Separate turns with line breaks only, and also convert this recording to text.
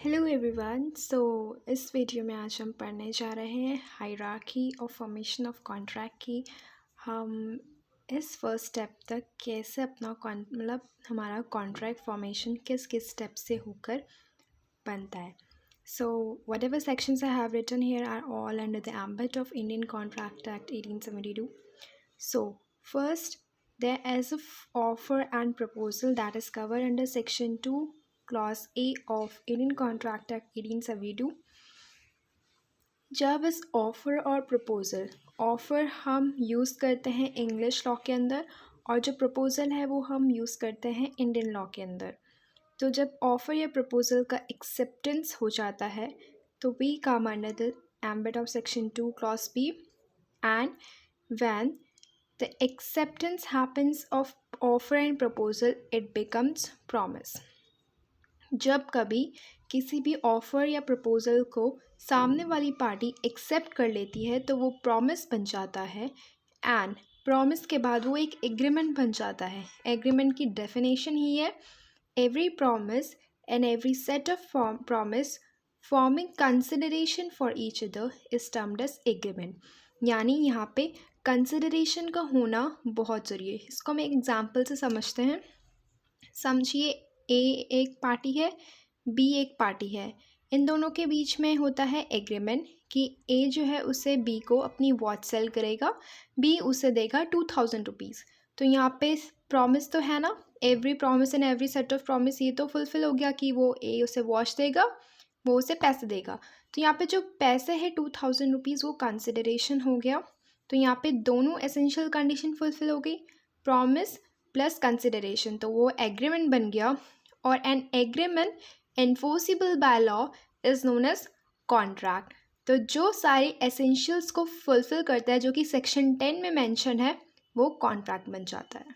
Hello everyone. इस video में आज हम पढ़ने जा रहे हैं हायरार्की और फॉर्मेशन ऑफ कॉन्ट्रैक्ट की। हम इस फर्स्ट स्टेप तक कैसे अपना मतलब हमारा कॉन्ट्रैक्ट फॉर्मेशन किस किस स्टेप से होकर बनता है। So whatever sections I have written here are all under the ambit of Indian contract act 1872. So first, there is a offer and proposal that is covered under section 2 clause A of Indian Contract Act 1872. जब इस offer और proposal, offer हम use करते हैं English law के अंदर और जो प्रपोज़ल है वो हम यूज़ करते हैं इंडियन लॉ के अंदर। तो जब ऑफ़र या प्रपोज़ल का एक्सेप्टेंस हो जाता है तो we come under the ambit of section 2 clause B, and when the acceptance happens of offer and proposal it becomes promise. जब कभी किसी भी ऑफ़र या प्रपोज़ल को सामने वाली पार्टी एक्सेप्ट कर लेती है तो वो प्रॉमिस बन जाता है, एंड प्रॉमिस के बाद वो एक एग्रीमेंट बन जाता है। एग्रीमेंट की डेफिनेशन ही है every promise and every set of promise forming consideration for each other is termed as agreement. यानी यहाँ पे कंसिडरेशन का होना बहुत ज़रूरी है। इसको हम एक एग्जांपल से समझते हैं। समझिए ए एक पार्टी है, बी एक पार्टी है। इन दोनों के बीच में होता है एग्रीमेंट कि ए जो है उसे बी को अपनी वॉच सेल करेगा, बी उसे देगा 2000 रुपीज़। तो यहाँ पे प्रॉमिस तो है ना, every promise and every set of promise ये तो फुलफिल हो गया कि वो ए उसे वॉच देगा, वो उसे पैसे देगा। तो यहाँ पे जो पैसे है 2000 रुपीज़ वो कंसिडरेशन हो गया। तो यहाँ पे दोनों एसेंशियल कंडीशन फुलफिल हो गई, प्रॉमिस प्लस कंसिडरेशन, तो वो एग्रीमेंट बन गया। और an agreement enforceable by law is known as contract. तो जो सारे एसेंशियल्स को फुलफिल करता है जो कि सेक्शन 10 में मेंशन है वो कॉन्ट्रैक्ट बन जाता है।